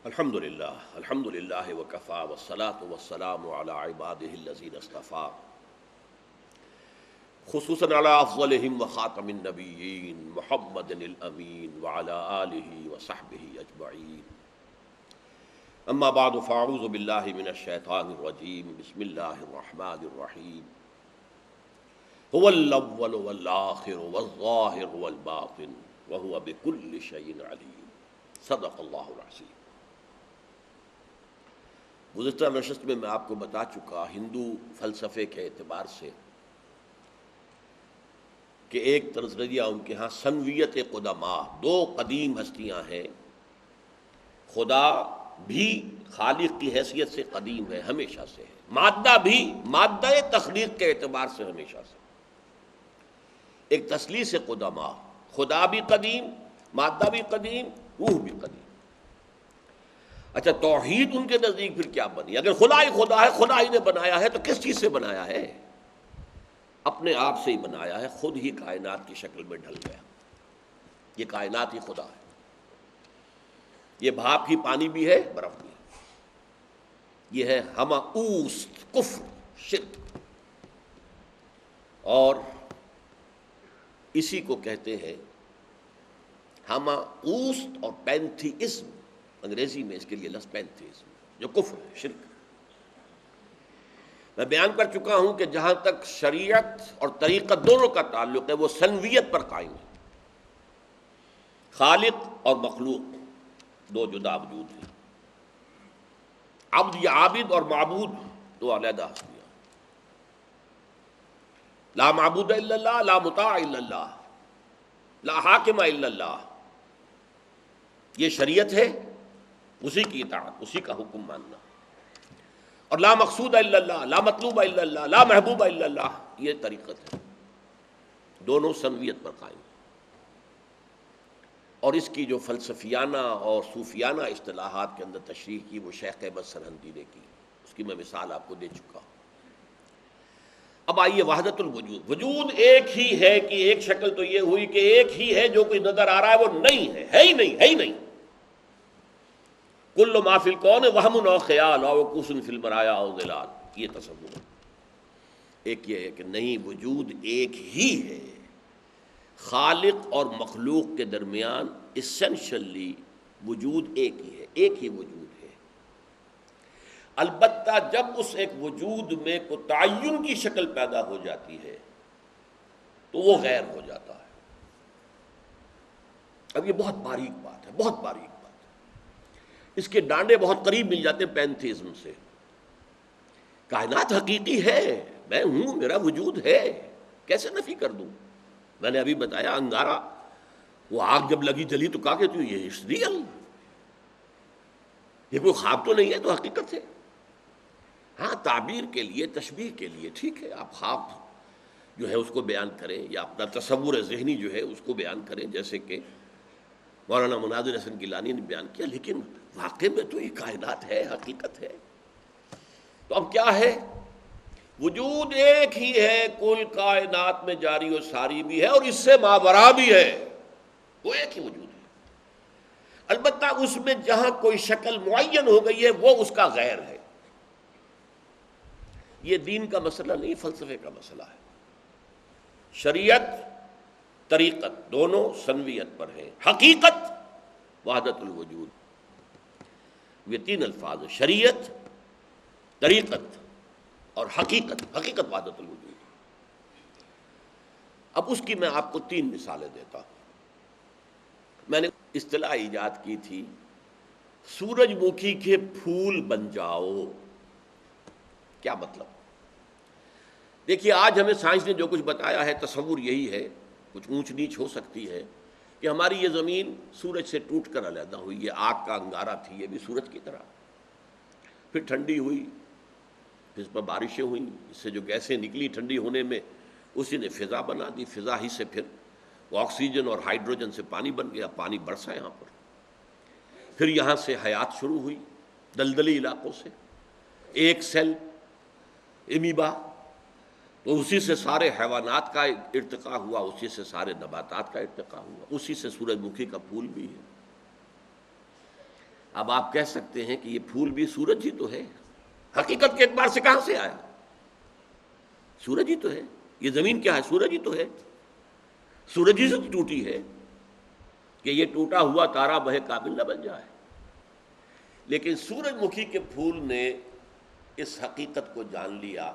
الحمد للہ وکفی والصلاة والسلام علی عبادہ الذین اصطفی خصوصاً علی افضلہم وخاتم النبیین محمد الامین وعلی آلہ وصحبہ اجمعین اما بعد فاعوذ باللہ من الشیطان الرجیم بسم اللہ الرحمن الرحیم هو الاول والآخر والظاہر والباطن وهو بكل شیء علیم صدق اللہ العظیم۔ گزشتہ نشست میں آپ کو بتا چکا ہندو فلسفے کے اعتبار سے کہ ایک طرز نظریہ ان کے ہاں سنویت قدما، دو قدیم ہستیاں ہیں۔ خدا بھی خالق کی حیثیت سے قدیم ہے، ہمیشہ سے ہے، مادہ بھی مادہ تخلیق کے اعتبار سے ہمیشہ سے۔ ایک تثلیث قدما، خدا بھی قدیم، مادہ بھی قدیم، روح بھی قدیم۔ اچھا، توحید ان کے نزدیک پھر کیا بنی؟ اگر خدا ہی خدا ہے، خدا ہی نے بنایا ہے، تو کس چیز سے بنایا ہے؟ اپنے آپ سے ہی بنایا ہے، خود ہی کائنات کی شکل میں ڈھل گیا۔ یہ کائنات ہی خدا ہے، یہ بھاپ ہی پانی بھی ہے، برف بھی ہے۔ یہ ہے ہمہ اوست، کفر، شرک، اور اسی کو کہتے ہیں ہمہ اوست اور پینتھیزم، انگریزی میں اس کے لیے لفظ پینتھیزم، جو کفر ہے، شرک۔ میں بیان کر چکا ہوں کہ جہاں تک شریعت اور طریقت دونوں کا تعلق ہے وہ سنویت پر قائم ہے۔ خالق اور مخلوق دو جدا وجود ہیں، عبد یا عابد اور معبود دو علیحدہ ہستیاں۔ لا معبود الا اللہ، لا مطاع الا اللہ، لا حاکم الا اللہ۔ یہ شریعت ہے، اسی کی اطاعت، اسی کا حکم ماننا۔ اور لا مقصود الا اللہ، لا مطلوب الا اللہ، لا محبوب الا اللہ، یہ طریقت ہے۔ دونوں سنویت پر قائم۔ اور اس کی جو فلسفیانہ اور صوفیانہ اصطلاحات کے اندر تشریح کی وہ شیخ احمد سرہندی نے کی، اس کی میں مثال آپ کو دے چکا ہوں۔ اب آئیے وحدت الوجود۔ وجود ایک ہی ہے کہ ایک شکل تو یہ ہوئی کہ ایک ہی ہے، جو کوئی نظر آ رہا ہے وہ نہیں ہے، ہے ہی نہیں، ہے ہی نہیں۔ کل ما فی الکون وہم او خیال او وقوف فی المرایا او ظلال، یہ تصور۔ ایک یہ ہے کہ نہیں، وجود ایک ہی ہے، خالق اور مخلوق کے درمیان اسینشلی وجود ایک ہی ہے، ایک ہی وجود ہے۔ البتہ جب اس ایک وجود میں کوئی تعین کی شکل پیدا ہو جاتی ہے تو وہ غیر ہو جاتا ہے۔ اب یہ بہت باریک بات ہے، بہت باریک بات ہے۔ اس کے ڈانڈے بہت قریب مل جاتے ہیں پینتھیزم سے۔ کائنات حقیقی ہے، میں ہوں، میرا وجود ہے، کیسے نفی کر دوں؟ میں نے ابھی بتایا، انگارہ وہ آگ جب لگی جلی تو کہا کہ تو یہ از ریئل، یہ کوئی خواب تو نہیں ہے، تو حقیقت ہے۔ ہاں، تعبیر کے لیے، تشبیہ کے لیے ٹھیک ہے، آپ خواب جو ہے اس کو بیان کریں، یا اپنا تصور ذہنی جو ہے اس کو بیان کریں، جیسے کہ مولانا مناظر حسن گیلانی نے بیان کیا، لیکن واقع میں تو یہ کائنات ہے، حقیقت ہے۔ تو اب کیا ہے؟ وجود ایک ہی ہے، کل کائنات میں جاری و ساری بھی ہے، اور اس سے ماورا بھی ہے، وہ ایک ہی وجود ہے۔ البتہ اس میں جہاں کوئی شکل معین ہو گئی ہے وہ اس کا غیر ہے۔ یہ دین کا مسئلہ نہیں، فلسفے کا مسئلہ ہے۔ شریعت، طریقت دونوں سنویت پر ہیں۔ حقیقت وحدت الوجود، یہ تین الفاظ ہیں، شریعت، طریقت اور حقیقت۔ حقیقت وحدت الوجود۔ اب اس کی میں آپ کو تین مثالیں دیتا ہوں۔ میں نے اصطلاح ایجاد کی تھی، سورج مکھی کے پھول بن جاؤ۔ کیا مطلب؟ دیکھیے، آج ہمیں سائنس نے جو کچھ بتایا ہے، تصور یہی ہے، کچھ اونچ نیچ ہو سکتی ہے، کہ ہماری یہ زمین سورج سے ٹوٹ کر علیحدہ ہوئی، یہ آگ کا انگارہ تھی، یہ بھی سورج کی طرح، پھر ٹھنڈی ہوئی، پھر اس پر بارشیں ہوئیں، اس سے جو گیسیں نکلی ٹھنڈی ہونے میں اسی نے فضا بنا دی، فضا ہی سے پھر وہ آکسیجن اور ہائیڈروجن سے پانی بن گیا، پانی برسا یہاں پر، پھر یہاں سے حیات شروع ہوئی دلدلی علاقوں سے، ایک سیل امیبا، تو اسی سے سارے حیوانات کا ارتقاء ہوا، اسی سے سارے نباتات کا ارتقاء ہوا، اسی سے سورج مکھی کا پھول بھی ہے۔ اب آپ کہہ سکتے ہیں کہ یہ پھول بھی سورج ہی تو ہے، حقیقت کے اعتبار سے کہاں سے آیا؟ سورج ہی تو ہے، یہ زمین کیا ہے؟ سورج ہی تو ہے، سورج ہی سے تو ٹوٹی ہے، کہ یہ ٹوٹا ہوا تارا بہے قابل نہ بن جائے۔ لیکن سورج مکھی کے پھول نے اس حقیقت کو جان لیا،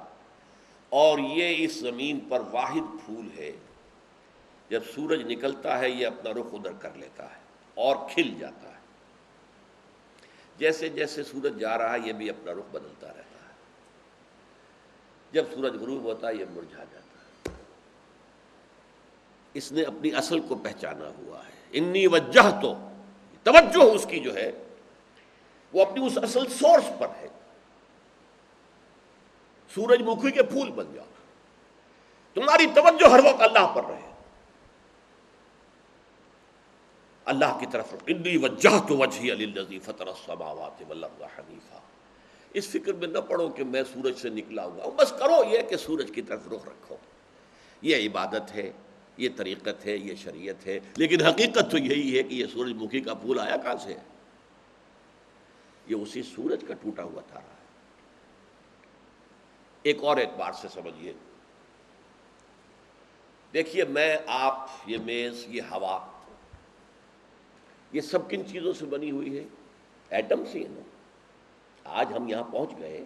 اور یہ اس زمین پر واحد پھول ہے، جب سورج نکلتا ہے یہ اپنا رخ ادھر کر لیتا ہے اور کھل جاتا ہے، جیسے جیسے سورج جا رہا ہے یہ بھی اپنا رخ بدلتا رہتا ہے، جب سورج غروب ہوتا ہے یہ مرجھا جاتا ہے۔ اس نے اپنی اصل کو پہچانا ہوا ہے، انی وجہ تو توجہ اس کی جو ہے وہ اپنی اس اصل سورس پر ہے۔ سورج مکھی کے پھول بن جاؤ، تمہاری توجہ ہر وقت اللہ پر رہے، اللہ کی طرف۔ انی وجہت وجہی للذی فطر السماوات والارض حنیفا، اس فکر میں نہ پڑو کہ میں سورج سے نکلا ہوا ہوں، بس کرو یہ کہ سورج کی طرف رخ رکھو۔ یہ عبادت ہے، یہ طریقت ہے، یہ شریعت ہے، لیکن حقیقت تو یہی ہے کہ یہ سورج مکھی کا پھول آیا کہاں سے ہے؟ یہ اسی سورج کا ٹوٹا ہوا تارا ہے۔ ایک اور اعتبار سے سمجھیے، دیکھیے میں، آپ، یہ میز، یہ ہوا، یہ سب کن چیزوں سے بنی ہوئی ہے؟ ایٹم سے ہے نا۔ آج ہم یہاں پہنچ گئے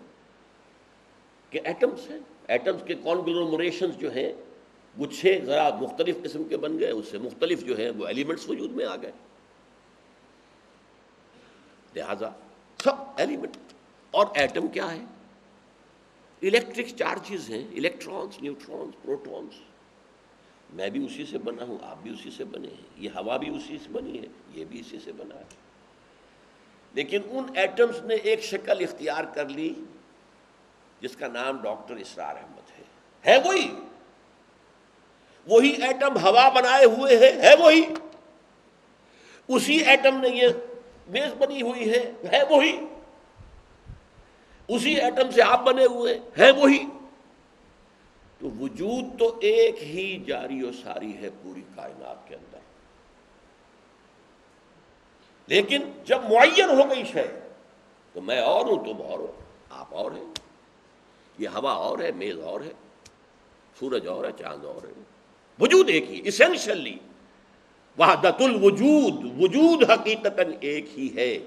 کہ ایٹمس ہیں، ایٹمس کے کانگلومریشنز جو ہیں گچھے ذرا مختلف قسم کے بن گئے، اس سے مختلف جو ہیں وہ ایلیمنٹس وجود میں آ گئے، لہذا سب ایلیمنٹ۔ اور ایٹم کیا ہے؟ الیکٹرک چارجز ہیں، الیکٹرانز، نیوٹرانز، پروٹونز۔ میں بھی اسی سے بنا ہوں، آپ بھی اسی سے بنے ہیں، یہ ہوا بھی اسی سے بنی ہے، یہ بھی اسی سے بنا ہے۔ لیکن ان ایٹمز نے ایک شکل اختیار کر لی جس کا نام ڈاکٹر اسرار احمد ہے وہی ایٹم ہوا بنائے ہوئے ہے وہی، اسی ایٹم نے یہ میز بنی ہوئی ہے وہی، اسی ایٹم سے آپ بنے ہوئے ہیں وہی۔ تو وجود تو ایک ہی جاری و ساری ہے پوری کائنات کے اندر، لیکن جب معین ہو گئی شے تو میں اور ہوں، تم اور ہو، آپ اور ہیں، یہ ہوا اور ہے، میز اور ہے، سورج اور ہے، چاند اور ہے، وجود ایک ہی، اسینشلی وحدت الوجود، وجود حقیقتاً ایک ہی ہے۔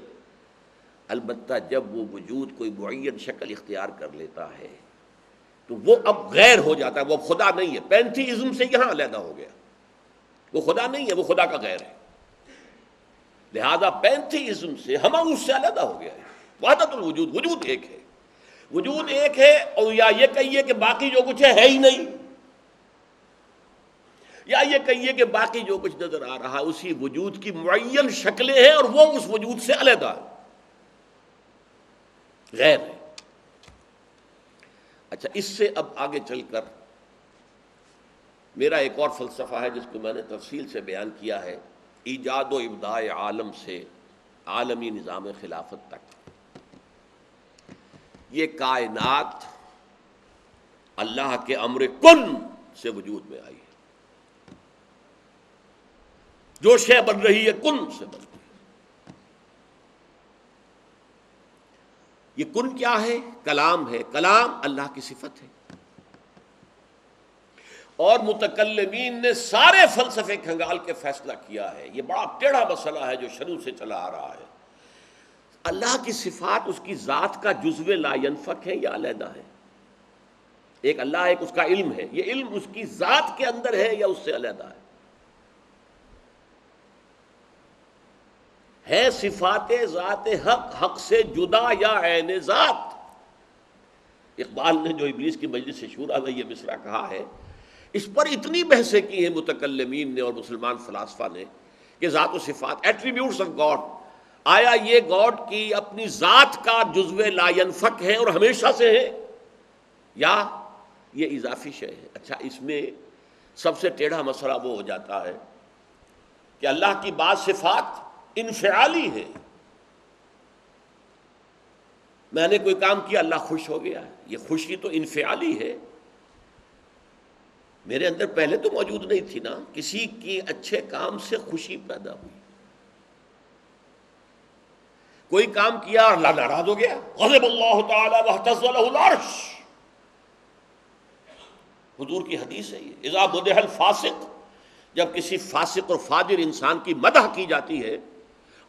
البتہ جب وہ وجود کوئی معین شکل اختیار کر لیتا ہے تو وہ اب غیر ہو جاتا ہے، وہ خدا نہیں ہے۔ پینتھیزم سے یہاں علیحدہ ہو گیا، وہ خدا نہیں ہے، وہ خدا کا غیر ہے، لہذا پینتھیزم سے اس سے علیحدہ ہو گیا ہے۔ وحدت الوجود، وجود ایک ہے، وجود ایک ہے، اور یا یہ کہیے کہ باقی جو کچھ ہے ہی نہیں، یا یہ کہیے کہ باقی جو کچھ نظر آ رہا ہے اسی وجود کی معین شکلیں ہیں، اور وہ اس وجود سے علیحدہ غیر ہے۔ اچھا، اس سے اب آگے چل کر میرا ایک اور فلسفہ ہے جس کو میں نے تفصیل سے بیان کیا ہے، ایجاد و ابداع عالم سے عالمی نظام خلافت تک۔ یہ کائنات اللہ کے امر کن سے وجود میں آئی ہے، جو شے بن رہی ہے کن سے بن رہی ہے۔ یہ کن کیا ہے؟ کلام ہے، کلام اللہ کی صفت ہے، اور متکلمین نے سارے فلسفے کھنگال کے فیصلہ کیا ہے، یہ بڑا ٹیڑھا مسئلہ ہے جو شروع سے چلا آ رہا ہے، اللہ کی صفات اس کی ذات کا جزو لا ینفک ہے یا علیحدہ ہے؟ ایک اللہ، ایک اس کا علم ہے، یہ علم اس کی ذات کے اندر ہے یا اس سے علیحدہ ہے صفات ذات حق حق سے جدا یا عین ذات؟ اقبال نے جو ابلیس کی مجلس شورا میں یہ مصرع کہا ہے، اس پر اتنی بحثیں کی ہیں متکلمین نے اور مسلمان فلاسفہ نے کہ ذات و صفات، ایٹریبیوٹس آف گاڈ، آیا یہ گاڈ کی اپنی ذات کا جزو لا ینفک ہے اور ہمیشہ سے ہے، یا یہ اضافی شے ہے؟ اچھا، اس میں سب سے ٹیڑھا مسئلہ وہ ہو جاتا ہے کہ اللہ کی بعض صفات انفعالی ہے، میں نے کوئی کام کیا اللہ خوش ہو گیا، یہ خوشی تو انفعالی ہے، میرے اندر پہلے تو موجود نہیں تھی نا، کسی کی اچھے کام سے خوشی پیدا ہوئی۔ کوئی کام کیا اور اللہ ناراض ہو گیا، غضب اللہ تعالی واہتز لہ العرش. حضور کی حدیث ہے یہ، اذا مدح الفاسق، جب کسی فاسق اور فاجر انسان کی مدح کی جاتی ہے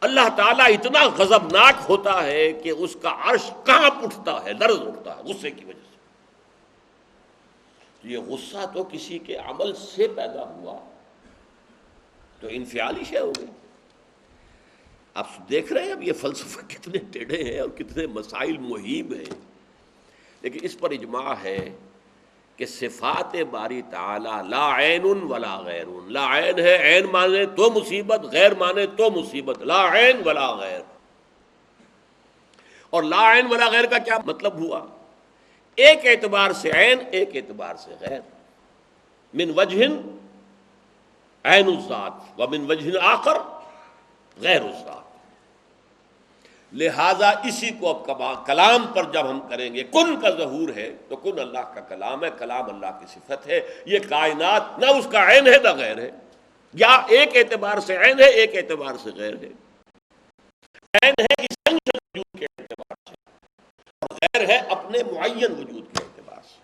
اللہ تعالیٰ اتنا غضبناک ہوتا ہے کہ اس کا عرش کانپ اٹھتا ہے، لرز اٹھتا ہے غصے کی وجہ سے. یہ غصہ تو کسی کے عمل سے پیدا ہوا تو انفعالی شے ہو گئی. آپ دیکھ رہے ہیں اب یہ فلسفہ کتنے ٹیڑھے ہیں اور کتنے مسائل محیب ہیں، لیکن اس پر اجماع ہے کہ صفات باری تعالی لا عین ولا غیر. لا عین ہے، عین مانے تو مصیبت، غیر مانے تو مصیبت. لا عین ولا غیر. اور لا عین ولا غیر کا کیا مطلب ہوا؟ ایک اعتبار سے عین، ایک اعتبار سے غیر. من وجہ عین الذات ومن وجہ آخر غیر الذات. لہذا اسی کو اب کلام پر جب ہم کریں گے، کن کا ظہور ہے تو کن اللہ کا کلام ہے، کلام اللہ کی صفت ہے. یہ کائنات نہ اس کا عین ہے نہ غیر ہے، یا ایک اعتبار سے عین ہے، ایک اعتبار سے غیر ہے. عین ہے اسینشل وجود کے اعتبار سے اور غیر ہے اپنے معین وجود کے اعتبار سے.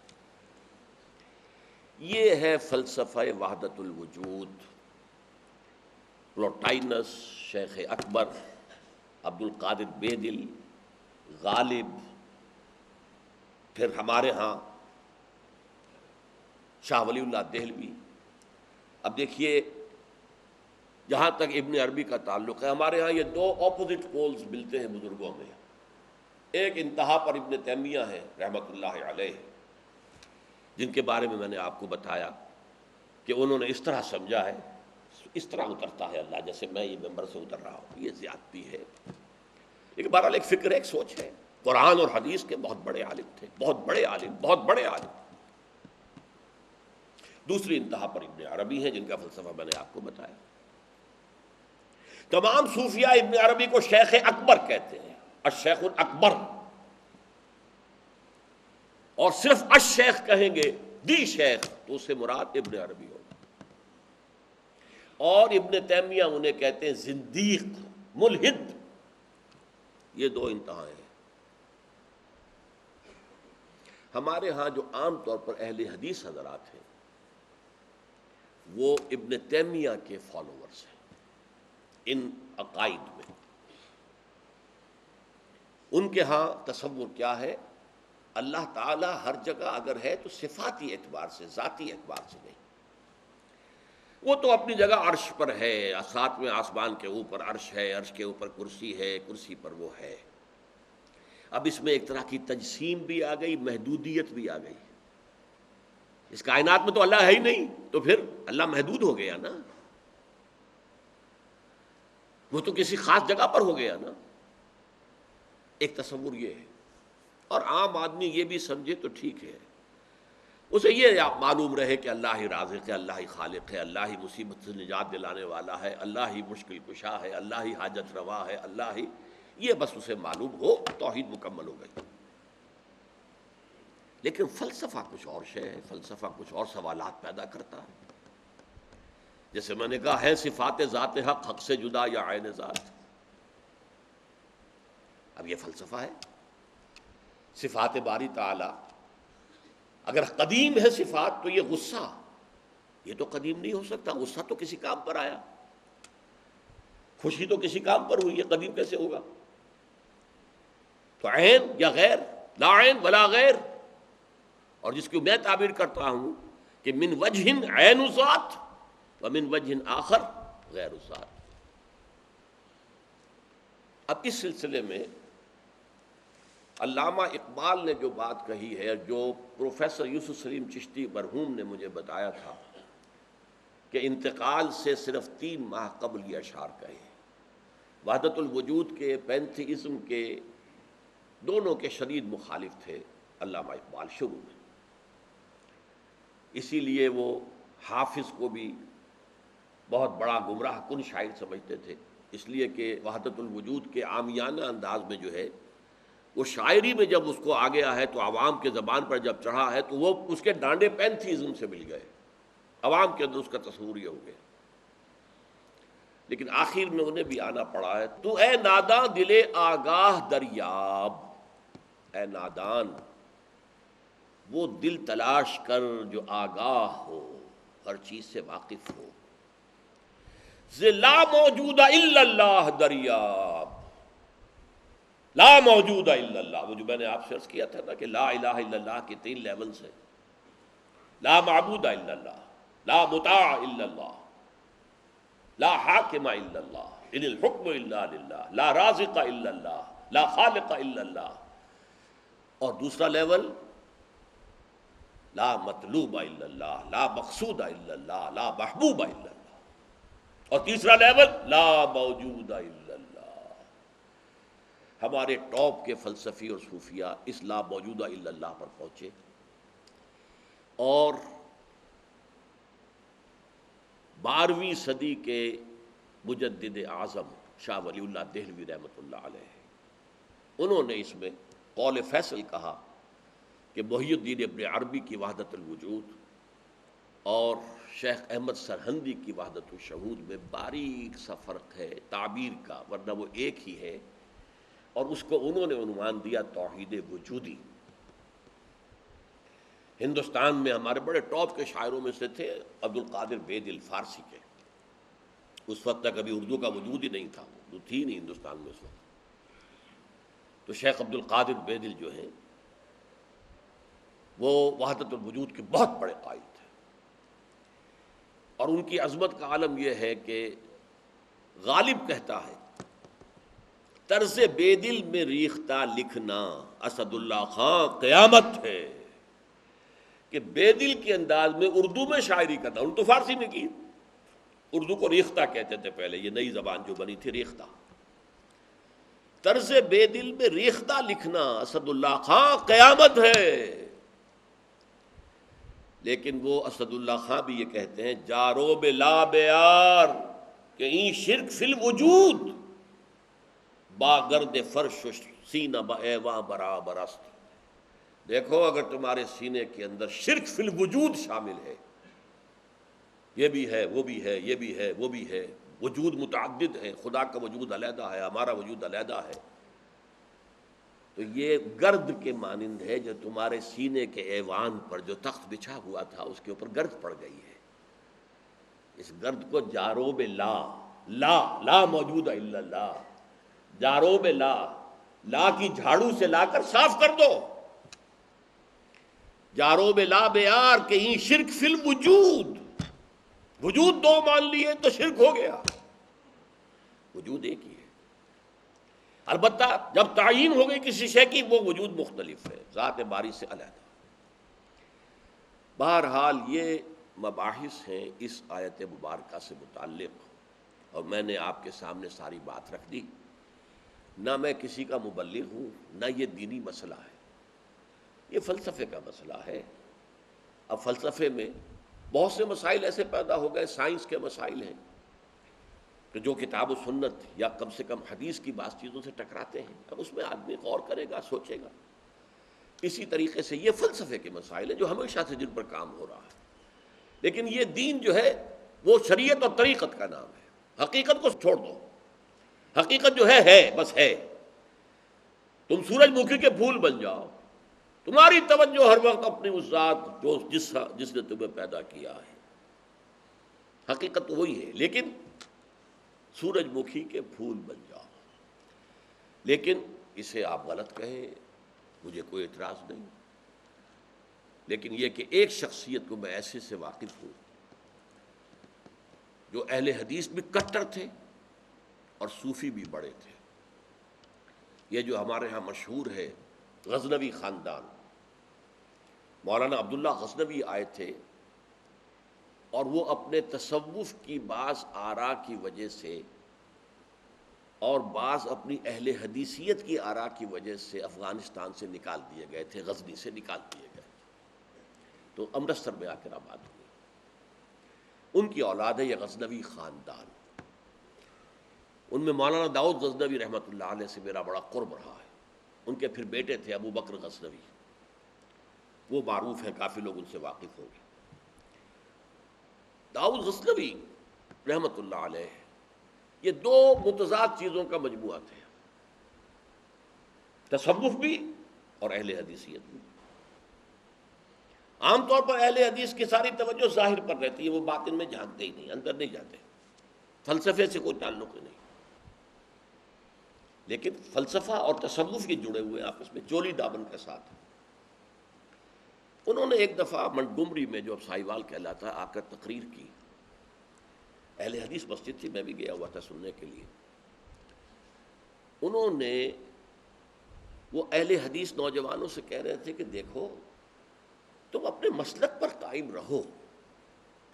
یہ ہے فلسفہ وحدت الوجود. پلوٹائنس، شیخ اکبر، عبد القادر بیدل، غالب، پھر ہمارے ہاں شاہ ولی اللہ دہلوی. اب دیکھیے جہاں تک ابن عربی کا تعلق ہے، ہمارے ہاں یہ دو اپوزٹ پولز ملتے ہیں بزرگوں میں. ایک انتہا پر ابن تیمیہ ہے رحمۃ اللہ علیہ، جن کے بارے میں میں نے آپ کو بتایا کہ انہوں نے اس طرح سمجھا ہے، اس طرح اترتا ہے اللہ جیسے میں یہ ممبر سے اتر رہا ہوں. یہ زیادتی ہے، لیکن بہرحال ایک فکر ہے، ایک سوچ ہے. قرآن اور حدیث کے بہت بڑے عالم تھے، بہت بڑے عالم، بہت بڑے عالم. دوسری انتہا پر ابن عربی ہیں جن کا فلسفہ میں نے آپ کو بتایا. تمام صوفیاء ابن عربی کو شیخ اکبر کہتے ہیں، الشیخ الاکبر. اور صرف الشیخ کہیں گے، دی شیخ، تو اس سے مراد ابن عربی ہوگا. اور ابن تیمیہ انہیں کہتے ہیں زندیق، ملحد. یہ دو انتہائیں ہیں. ہمارے ہاں جو عام طور پر اہل حدیث حضرات ہیں وہ ابن تیمیہ کے فالوورز ہیں ان عقائد میں. ان کے ہاں تصور کیا ہے؟ اللہ تعالی ہر جگہ اگر ہے تو صفاتی اعتبار سے، ذاتی اعتبار سے نہیں. وہ تو اپنی جگہ عرش پر ہے، ساتویں آسمان کے اوپر عرش ہے، عرش کے اوپر کرسی ہے، کرسی پر وہ ہے. اب اس میں ایک طرح کی تجسیم بھی آ گئی، محدودیت بھی آ گئی. اس کائنات میں تو اللہ ہے ہی نہیں، تو پھر اللہ محدود ہو گیا نا، وہ تو کسی خاص جگہ پر ہو گیا نا. ایک تصور یہ ہے. اور عام آدمی یہ بھی سمجھے تو ٹھیک ہے، اسے یہ معلوم رہے کہ اللہ ہی رازق ہے، اللہ ہی خالق ہے، اللہ ہی مصیبت سے نجات دلانے والا ہے، اللہ ہی مشکل کشا ہے، اللہ ہی حاجت روا ہے، اللہ ہی، یہ بس اسے معلوم ہو، توحید مکمل ہو گئی. لیکن فلسفہ کچھ اور شے ہے، فلسفہ کچھ اور سوالات پیدا کرتا ہے. جیسے میں نے کہا ہے صفات ذات حق، حق سے جدا یا عین ذات. اب یہ فلسفہ ہے. صفات باری تعالی اگر قدیم ہے صفات تو یہ غصہ، یہ تو قدیم نہیں ہو سکتا. غصہ تو کسی کام پر آیا، خوشی تو کسی کام پر ہوئی، یہ قدیم کیسے ہوگا؟ تو عین یا غیر، لا عین ولا غیر. اور جس کی میں تعبیر کرتا ہوں کہ من وجہ عین الذات ومن وجہ آخر غیر الذات. اب اس سلسلے میں علامہ اقبال نے جو بات کہی ہے، جو پروفیسر یوسف سلیم چشتی مرحوم نے مجھے بتایا تھا کہ انتقال سے صرف 3 ماہ قبل یہ اشعار کہے. وحدت الوجود کے، پینتھیزم کے، دونوں کے شدید مخالف تھے علامہ اقبال شروع میں. اسی لیے وہ حافظ کو بھی بہت بڑا گمراہ کن شاعر سمجھتے تھے، اس لیے کہ وحدت الوجود کے عامیانہ انداز میں جو ہے وہ شاعری میں جب اس کو آ گیا ہے تو عوام کے زبان پر جب چڑھا ہے تو وہ اس کے ڈانڈے پینتھیزم سے مل گئے، عوام کے اندر اس کا تصور یہ ہو گیا. لیکن آخر میں انہیں بھی آنا پڑا ہے. تو اے ناداں دل آگاہ دریاب، اے نادان وہ دل تلاش کر جو آگاہ ہو، ہر چیز سے واقف ہو. لا موجود الا اللہ دریاب، لا موجود الا اللہ، وہ جو میں نے آپ سے عرض کیا تھا نا کہ لا الہ الا اللہ کے 3 لیولز ہیں. لا معبود الا اللہ، لا مطاع الا اللہ، لا حاکم الا اللہ، ان الحکم الا للہ، لا رازق الا اللہ، لا خالق الا اللہ. اور دوسرا لیول لا مطلوب الا اللہ، لا مقصود الا اللہ، لا محبوب الا اللہ. اور تیسرا لیول لا موجود الا اللہ. ہمارے ٹاپ کے فلسفی اور صوفیہ اس لا موجود الا اللہ پر پہنچے. اور 12ویں صدی کے مجدد اعظم شاہ ولی اللہ دہلوی رحمۃ اللہ علیہ، انہوں نے اس میں قول فیصل کہا کہ محی الدین ابن عربی کی وحدت الوجود اور شیخ احمد سرہندی کی وحدت الشہود میں باریک سا فرق ہے تعبیر کا، ورنہ وہ ایک ہی ہے. اور اس کو انہوں نے عنوان دیا توحید وجودی. ہندوستان میں ہمارے بڑے ٹاپ کے شاعروں میں سے تھے عبد القادر بیدل فارسی کے. اس وقت تک ابھی اردو کا وجود ہی نہیں تھا، اردو تھی نہیں ہندوستان میں اس وقت. تو شیخ عبد القادر بیدل جو ہیں وہ وحدت الوجود کے بہت بڑے قائل تھے. اور ان کی عظمت کا عالم یہ ہے کہ غالب کہتا ہے طرز بیدل میں ریختہ لکھنا اسد اللہ خان قیامت ہے. کہ بیدل کے انداز میں اردو میں شاعری کرنا، ان تو فارسی میں کی، اردو کو ریختہ کہتے تھے پہلے، یہ نئی زبان جو بنی تھی ریختہ. طرز بیدل میں ریختہ لکھنا اسد اللہ خان قیامت ہے. لیکن وہ اسد اللہ خان بھی یہ کہتے ہیں جارو بلا بیار کہ این شرک فی الوجود با گرد فرش و سینہ با ایواں برابر است. دیکھو اگر تمہارے سینے کے اندر شرک فی الوجود شامل ہے، یہ بھی ہے وہ بھی ہے یہ بھی ہے وہ بھی ہے، وجود متعدد ہے، خدا کا وجود علیحدہ ہے، ہمارا وجود علیحدہ ہے، تو یہ گرد کے مانند ہے جو تمہارے سینے کے ایوان پر جو تخت بچھا ہوا تھا اس کے اوپر گرد پڑ گئی ہے. اس گرد کو جاروب لا، لا موجود الا اللہ، جاروب لا کی جھاڑو سے لا کر صاف کر دو. جاروب لا بیار کہیں شرک فی الوجود، وجود 2 مان لیے تو شرک ہو گیا، وجود ایک ہی ہے. البتہ جب تعین ہو گئی کسی شے کی وہ وجود مختلف ہے، ذات باری سے علیحدہ. بہرحال یہ مباحث ہیں اس آیت مبارکہ سے متعلق، اور میں نے آپ کے سامنے ساری بات رکھ دی. نہ میں کسی کا مبلغ ہوں، نہ یہ دینی مسئلہ ہے، یہ فلسفے کا مسئلہ ہے. اب فلسفے میں بہت سے مسائل ایسے پیدا ہو گئے، سائنس کے مسائل ہیں کہ جو کتاب و سنت یا کم سے کم حدیث کی بعض چیزوں سے ٹکراتے ہیں. اب اس میں آدمی غور کرے گا، سوچے گا. اسی طریقے سے یہ فلسفے کے مسائل ہیں جو ہمیشہ سے جن پر کام ہو رہا ہے. لیکن یہ دین جو ہے وہ شریعت اور طریقت کا نام ہے. حقیقت کو چھوڑ دو، حقیقت جو ہے بس ہے. تم سورج مکھی کے پھول بن جاؤ، تمہاری توجہ ہر وقت اپنی اس ذات جو جس نے تمہیں پیدا کیا ہے. حقیقت تو وہی ہے، لیکن سورج مکھی کے پھول بن جاؤ. لیکن اسے آپ غلط کہیں، مجھے کوئی اعتراض نہیں. لیکن یہ کہ ایک شخصیت کو میں ایسے سے واقف ہوں جو اہل حدیث بھی کٹر تھے اور صوفی بھی بڑے تھے. یہ جو ہمارے ہاں مشہور ہے غزنوی خاندان، مولانا عبداللہ غزنوی آئے تھے اور وہ اپنے تصوف کی بعض آراء کی وجہ سے اور بعض اپنی اہل حدیثیت کی آراء کی وجہ سے افغانستان سے نکال دیے گئے تھے، غزنی سے نکال دیے گئے. تو امرتسر میں آ کر آباد ہوئے. ان کی اولاد ہے یہ غزنوی خاندان. ان میں مولانا داؤد غزنوی رحمۃ اللہ علیہ سے میرا بڑا قرب رہا ہے. ان کے پھر بیٹے تھے ابو بکر غزنوی، وہ معروف ہیں، کافی لوگ ان سے واقف ہوں گے. داؤد غزنوی رحمۃ اللہ علیہ یہ دو متضاد چیزوں کا مجموعہ تھے، تصوف بھی اور اہل حدیثیت بھی۔ عام طور پر اہل حدیث کی ساری توجہ ظاہر پر رہتی ہے، وہ باطن میں جانتے ہی نہیں، اندر نہیں جاتے، فلسفے سے کوئی تعلق ہی نہیں۔ لیکن فلسفہ اور تصوف یہ جڑے ہوئے آپس میں چولی دامن کے ساتھ۔ انہوں نے ایک دفعہ منٹگمری میں، جو اب ساہیوال کہلاتا ہے، آ کر تقریر کی۔ اہل حدیث مسجد تھی، میں بھی گیا ہوا تھا سننے کے لیے۔ انہوں نے وہ اہل حدیث نوجوانوں سے کہہ رہے تھے کہ دیکھو تم اپنے مسلک پر قائم رہو،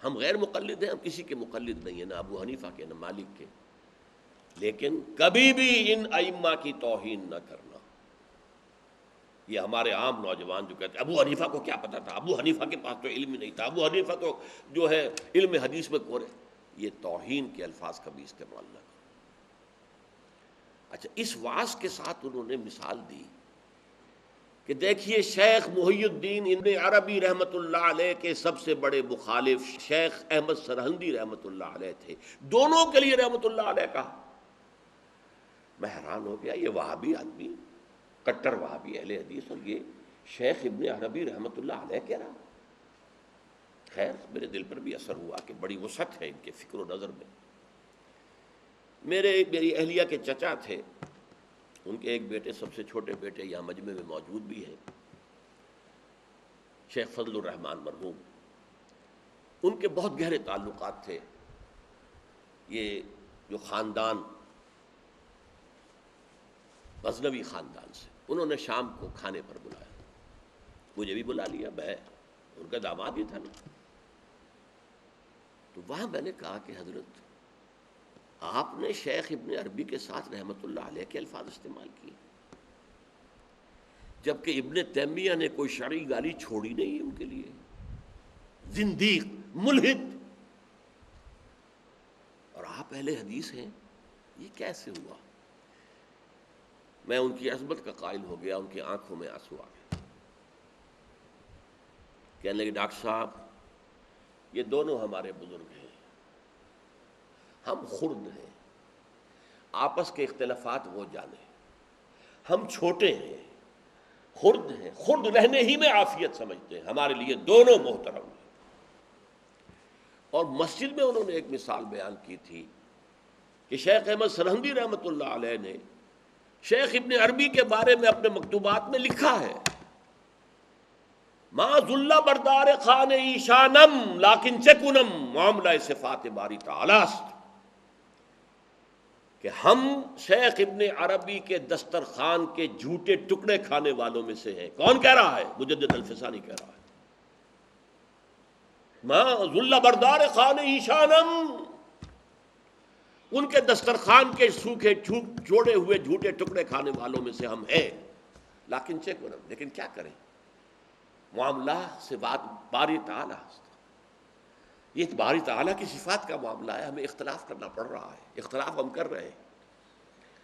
ہم غیر مقلد ہیں، ہم کسی کے مقلد نہیں ہیں، نہ ابو حنیفہ کے نہ مالک کے، لیکن کبھی بھی ان ائمہ کی توہین نہ کرنا۔ یہ ہمارے عام نوجوان جو کہتے ہیں ابو حنیفہ کو کیا پتا تھا، ابو حنیفہ کے پاس تو علم ہی نہیں تھا، ابو حنیفہ تو جو ہے علم حدیث میں کورے، یہ توہین کے الفاظ کبھی استعمال نہ کرو۔ اچھا، اس وعظ کے ساتھ انہوں نے مثال دی کہ دیکھیے شیخ محی الدین ابن عربی رحمۃ اللہ علیہ کے سب سے بڑے مخالف شیخ احمد سرہندی رحمۃ اللہ علیہ تھے، دونوں کے لیے رحمۃ اللہ علیہ کہا۔ میں حیران ہو گیا، یہ وہابی آدمی، کٹر وہابی اہل حدیث، اور یہ شیخ ابن عربی رحمۃ اللہ علیہ کہہ رہا۔ خیر میرے دل پر بھی اثر ہوا کہ بڑی وسعت ہے ان کے فکر و نظر میں۔ میری اہلیہ کے چچا تھے، ان کے ایک بیٹے، سب سے چھوٹے بیٹے یہاں مجمع میں موجود بھی ہیں، شیخ فضل الرحمان مرحوم۔ ان کے بہت گہرے تعلقات تھے یہ جو خاندان غزنوی خاندان سے۔ انہوں نے شام کو کھانے پر بلایا، مجھے بھی بلا لیا، میں ان کا داماد ہی تھا نا۔ تو وہاں میں نے کہا کہ حضرت آپ نے شیخ ابن عربی کے ساتھ رحمۃ اللہ علیہ کے الفاظ استعمال کیے، جبکہ ابن تیمیہ نے کوئی شرعی گالی چھوڑی نہیں ان کے لیے، زندیق، ملحد، اور آپ اہل حدیث ہیں، یہ کیسے ہوا؟ میں ان کی عظمت کا قائل ہو گیا، ان کی آنکھوں میں آنسو آ گئے۔ کہنے لگے ڈاکٹر صاحب یہ دونوں ہمارے بزرگ ہیں، ہم خرد ہیں، آپس کے اختلافات وہ جانے، ہم چھوٹے ہیں، خرد ہیں، خرد رہنے ہی میں عافیت سمجھتے ہیں، ہمارے لیے دونوں محترم ہیں۔ اور مسجد میں انہوں نے ایک مثال بیان کی تھی کہ شیخ احمد سرہندی رحمۃ اللہ علیہ نے شیخ ابن عربی کے بارے میں اپنے مکتوبات میں لکھا ہے، ما ذل بردار خان ایشانم لیکن چکنم معاملہ صفات باری تعالی است، کہ ہم شیخ ابن عربی کے دسترخوان کے جھوٹے ٹکڑے کھانے والوں میں سے ہیں۔ کون کہہ رہا ہے؟ مجدد الفسانی کہہ رہا ہے، ما ذل بردار خان ایشانم، ان کے دسترخوان کے سوکھے جوڑے ہوئے جھوٹے ٹکڑے کھانے والوں میں سے ہم ہیں، لیکن چکنم، لیکن کیا کریں، معاملہ صفات باری تعالی است، یہ باری تعالیٰ کی صفات کا معاملہ ہے، ہمیں اختلاف کرنا پڑ رہا ہے، اختلاف ہم کر رہے ہیں،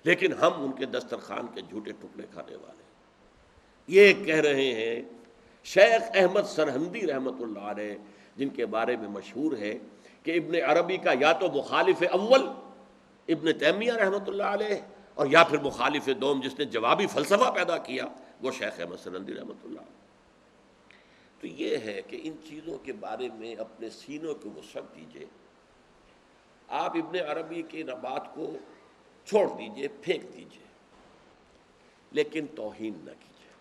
لیکن ہم ان کے دسترخوان کے جھوٹے ٹکڑے کھانے والے۔ یہ کہہ رہے ہیں شیخ احمد سرہندی رحمۃ اللہ علیہ، جن کے بارے میں مشہور ہے کہ ابن عربی کا یا تو مخالف اول ابن تیمیہ رحمۃ اللہ علیہ، اور یا پھر مخالف دوم جس نے جوابی فلسفہ پیدا کیا، وہ شیخ احمد سرہندی رحمۃ اللہ علیہ۔ تو یہ ہے کہ ان چیزوں کے بارے میں اپنے سینوں کو وسعت دیجیے، آپ ابن عربی کی بات کو چھوڑ دیجیے، پھینک دیجیے، لیکن توہین نہ کیجیے،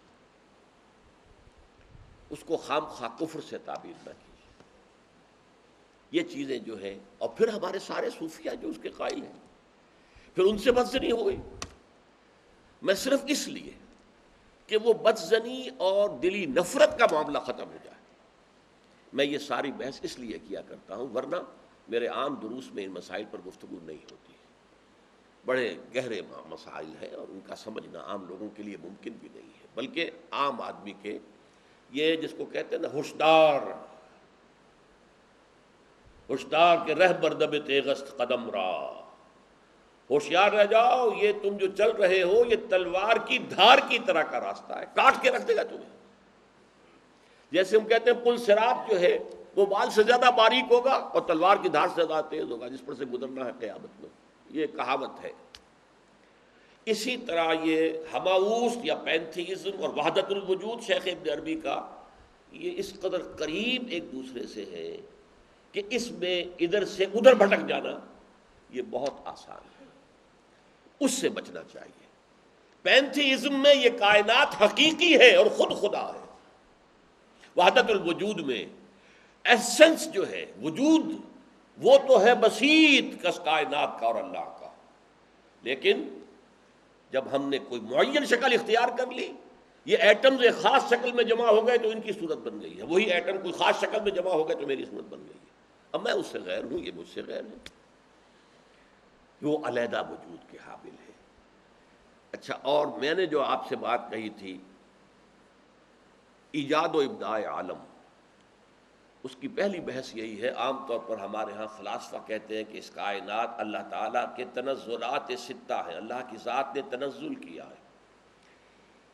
اس کو خام خواہ کفر سے تعبیر نہ کیجیے۔ یہ چیزیں جو ہیں، اور پھر ہمارے سارے صوفیہ جو اس کے قائل ہیں، پھر ان سے بدزنی ہو گئی۔ میں صرف اس لیے کہ وہ بدزنی اور دلی نفرت کا معاملہ ختم ہو جائے، میں یہ ساری بحث اس لیے کیا کرتا ہوں، ورنہ میرے عام دروس میں ان مسائل پر گفتگو نہیں ہوتی ہے۔ بڑے گہرے مسائل ہیں اور ان کا سمجھنا عام لوگوں کے لیے ممکن بھی نہیں ہے، بلکہ عام آدمی کے، یہ جس کو کہتے ہیں نا ہوشدار کے رہ بردب تیغست قدم را، ہوشیار رہ جاؤ، یہ تم جو چل رہے ہو یہ تلوار کی دھار کی طرح کا راستہ ہے، کاٹ کے رکھ دے گا تمہیں۔ جیسے ہم کہتے ہیں پل صراط جو ہے وہ بال سے زیادہ باریک ہوگا اور تلوار کی دھار سے زیادہ تیز ہوگا، جس پر سے گزرنا ہے قیامت میں۔ یہ کہاوت ہے۔ اسی طرح یہ ہماؤس یا پینتھیزم اور وحدت الوجود شیخ ابن عربی کا، یہ اس قدر قریب ایک دوسرے سے ہے کہ اس میں ادھر سے ادھر بھٹک جانا یہ بہت آسان ہے، اس سے بچنا چاہیے۔ پینتھیزم میں یہ کائنات حقیقی ہے اور خود خدا ہے، وحدت الوجود میں ایسنس جو ہے، وجود، وہ تو ہے بسیط کس کائنات کا اور اللہ کا، لیکن جب ہم نے کوئی معین شکل اختیار کر لی، یہ ایٹمز ایک خاص شکل میں جمع ہو گئے تو ان کی صورت بن گئی ہے، وہی ایٹم کوئی خاص شکل میں جمع ہو گئے تو میری صورت بن گئی ہے، اب میں اس سے غیر ہوں، یہ مجھ سے غیر ہے، وہ علیحدہ وجود کے حامل ہے۔ اچھا، اور میں نے جو آپ سے بات کہی تھی ایجاد و ابداع عالم، اس کی پہلی بحث یہی ہے۔ عام طور پر ہمارے ہاں فلاسفہ کہتے ہیں کہ اس کائنات اللہ تعالیٰ کے تنزلات ستہ ہیں، اللہ کی ذات نے تنزل کیا ہے۔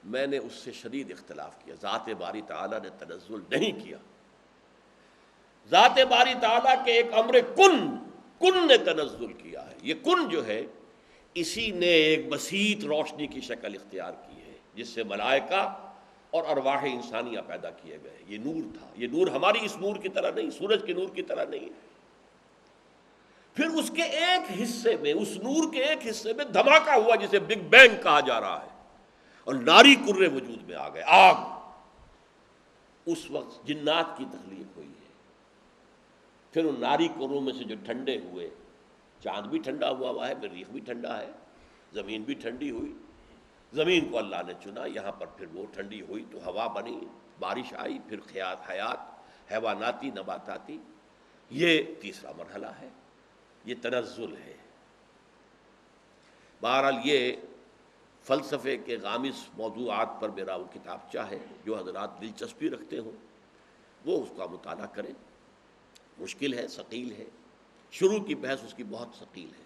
میں نے اس سے شدید اختلاف کیا، ذات باری تعالیٰ نے تنزل نہیں کیا، ذات باری تعالیٰ کے ایک امر کن نے تنزل کیا ہے۔ یہ کن جو ہے، اسی نے ایک بسیط روشنی کی شکل اختیار کی ہے جس سے ملائکہ اور ارواح انسانیہ پیدا کیے گئے۔ یہ نور تھا، یہ نور ہماری اس نور کی طرح نہیں، سورج کے نور کی طرح نہیں۔ پھر اس کے ایک حصے میں، اس نور کے ایک حصے میں دھماکہ ہوا جسے بگ بینگ کہا جا رہا ہے، اور ناری کرے وجود میں آ گئے، آگ۔ اس وقت جنات کی تخلیق ہوئی ہے۔ پھر ان ناری کروں میں سے جو ٹھنڈے ہوئے، چاند بھی ٹھنڈا ہوا ہے، مریخ بھی ٹھنڈا ہے، زمین بھی ٹھنڈی ہوئی، زمین کو اللہ نے چنا، یہاں پر پھر وہ ٹھنڈی ہوئی تو ہوا بنی، بارش آئی، پھر حیات، حیواناتی، نباتاتی۔ یہ تیسرا مرحلہ ہے، یہ تنزل ہے۔ بہرحال یہ فلسفے کے غامض موضوعات پر میرا وہ کتابچہ ہے، جو حضرات دلچسپی رکھتے ہوں وہ اس کا مطالعہ کریں۔ مشکل ہے، ثقیل ہے، شروع کی بحث اس کی بہت ثقیل ہے۔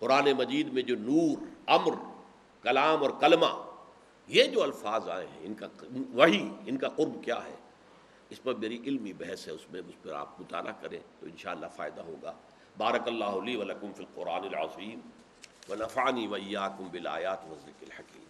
قرآن مجید میں جو نور، امر، کلام اور کلمہ، یہ جو الفاظ آئے ہیں، ان کا وحی، ان کا قرب کیا ہے، اس پر میری علمی بحث ہے، اس پر آپ مطالعہ کریں تو انشاءاللہ فائدہ ہوگا۔ بارک اللہ لی ولکم فی القرآن العظیم ونفعنی وإیاکم بالآیات والذکر الحکیم۔